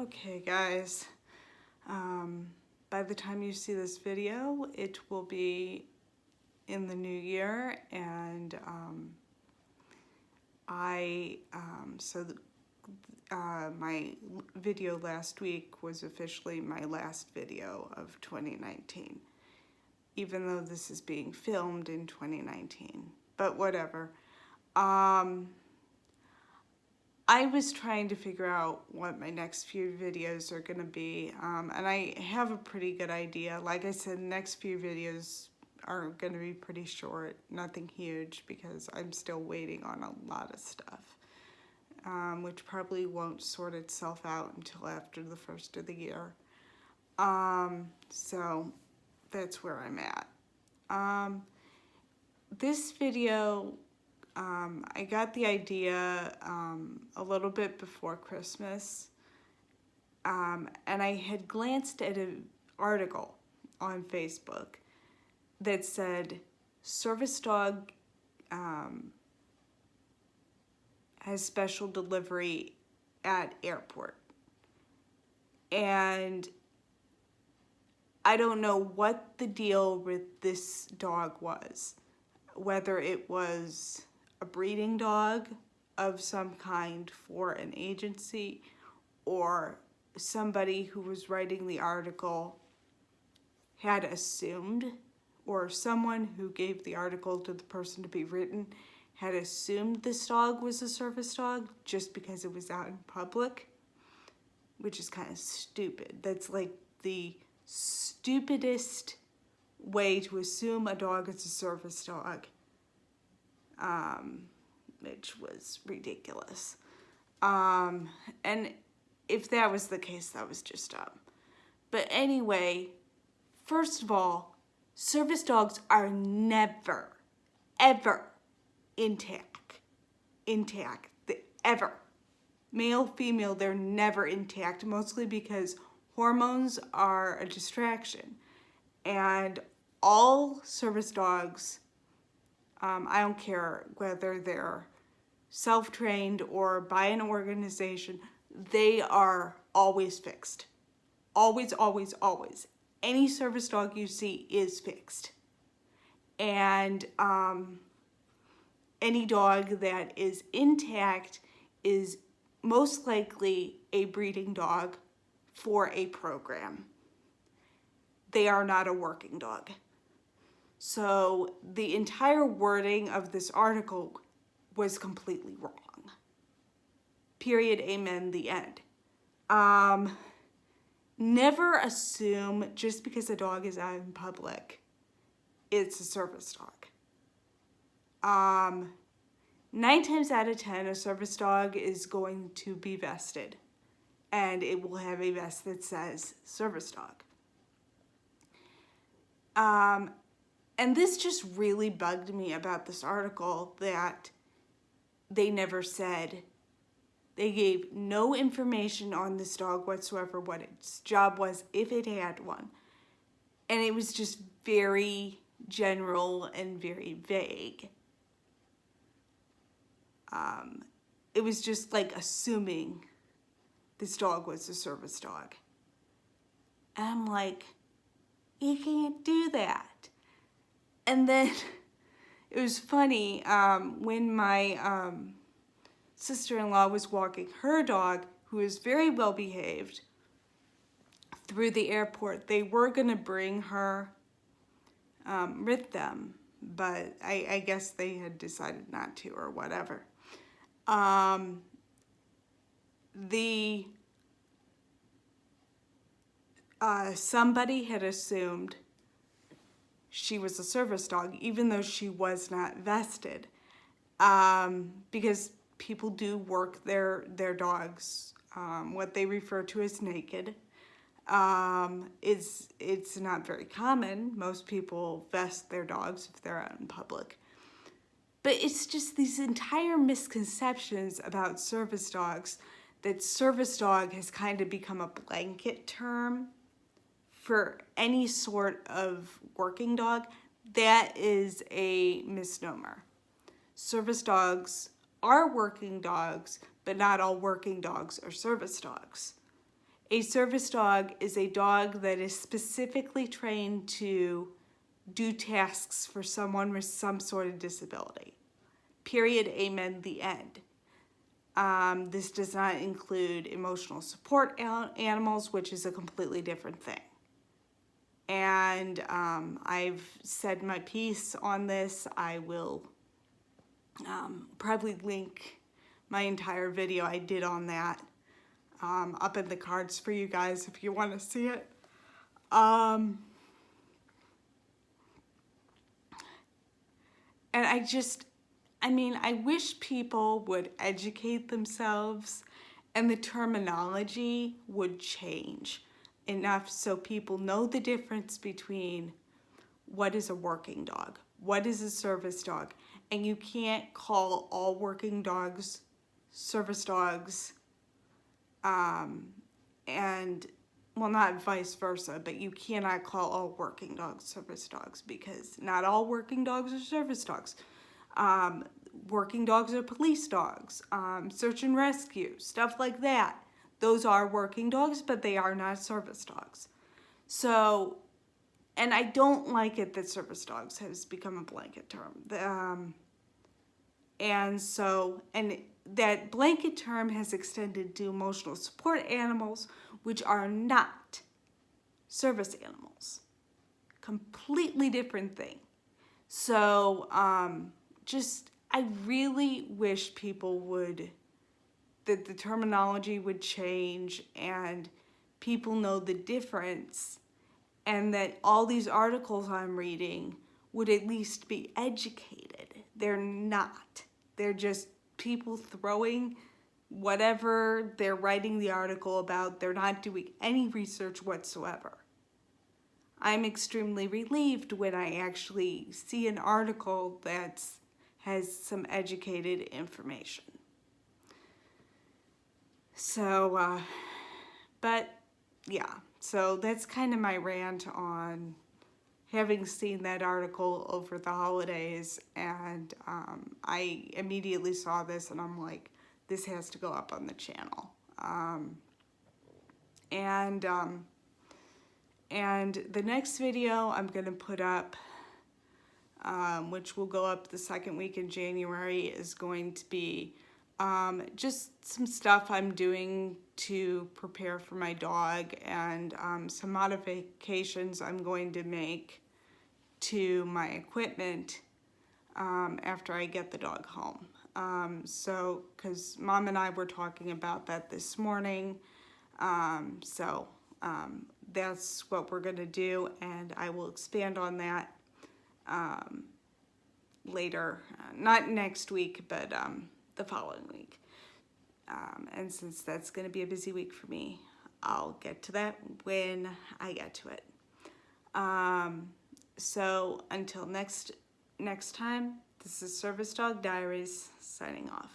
Okay, guys, by the time you see this video, it will be in the new year, and my video last week was officially my last video of 2019, even though this is being filmed in 2019, but whatever. I was trying to figure out what my next few videos are going to be, and I have a pretty good idea. Like I said, the next few videos are going to be pretty short, nothing huge, because I'm still waiting on a lot of stuff, which probably won't sort itself out until after the first of the year. So that's where I'm at. This video, I got the idea a little bit before Christmas, and I had glanced at an article on Facebook that said service dog has special delivery at airport. And I don't know what the deal with this dog was, whether it was a breeding dog of some kind for an agency, or somebody who was writing the article had assumed, or someone who gave the article to the person to be written had assumed this dog was a service dog just because it was out in public, which is kind of stupid. That's like the stupidest way to assume a dog is a service dog. Which was ridiculous. And if that was the case, that was just dumb. But anyway, first of all, service dogs are never, ever intact. Ever. Male, female, they're never intact, mostly because hormones are a distraction. And all service dogs, I don't care whether they're self-trained or by an organization, they are always fixed. Always, always, always. Any service dog you see is fixed. And any dog that is intact is most likely a breeding dog for a program. They are not a working dog. So the entire wording of this article was completely wrong. Period, amen, the end. Never assume just because a dog is out in public, it's a service dog. 9 times out of 10, a service dog is going to be vested, and it will have a vest that says service dog. And this just really bugged me about this article, that they never said, they gave no information on this dog whatsoever, what its job was, if it had one. And it was just very general and very vague. It was just like assuming this dog was a service dog. And I'm like, you can't do that. And then it was funny, when my sister-in-law was walking her dog, who is very well behaved, through the airport. They were going to bring her with them, but I guess they had decided not to, or whatever. Somebody had assumed she was a service dog, even though she was not vested, because people do work their dogs, what they refer to as naked. It's not very common. Most people vest their dogs if they're out in public. But it's just these entire misconceptions about service dogs, that service dog has kind of become a blanket term for any sort of working dog. That is a misnomer. Service dogs are working dogs, but not all working dogs are service dogs. A service dog is a dog that is specifically trained to do tasks for someone with some sort of disability. Period, amen, the end. This does not include emotional support animals, which is a completely different thing. And I've said my piece on this. I will probably link my entire video I did on that up in the cards for you guys if you want to see it. And I wish people would educate themselves and the terminology would change enough so people know the difference between what is a working dog, what is a service dog, and you can't call all working dogs service dogs, and, well, not vice versa, but you cannot call all working dogs service dogs because not all working dogs are service dogs. Working dogs are police dogs, search and rescue, stuff like that. Those are working dogs, but they are not service dogs. So, and I don't like it that service dogs has become a blanket term. And that blanket term has extended to emotional support animals, which are not service animals. Completely different thing. So, I really wish that the terminology would change and people know the difference, and that all these articles I'm reading would at least be educated. They're not. They're just people throwing whatever they're writing the article about. They're not doing any research whatsoever. I'm extremely relieved when I actually see an article that has some educated information. So, but yeah, so that's kind of my rant on having seen that article over the holidays, and I immediately saw this and I'm like, this has to go up on the channel. And the next video I'm going to put up, which will go up the second week in January, is going to be just some stuff I'm doing to prepare for my dog, and some modifications I'm going to make to my equipment after I get the dog home. Because Mom and I were talking about that this morning, that's what we're going to do, and I will expand on that later, not next week, but the following week. And since that's going to be a busy week for me, I'll get to that when I get to it. So until next time, this is Service Dog Diaries signing off.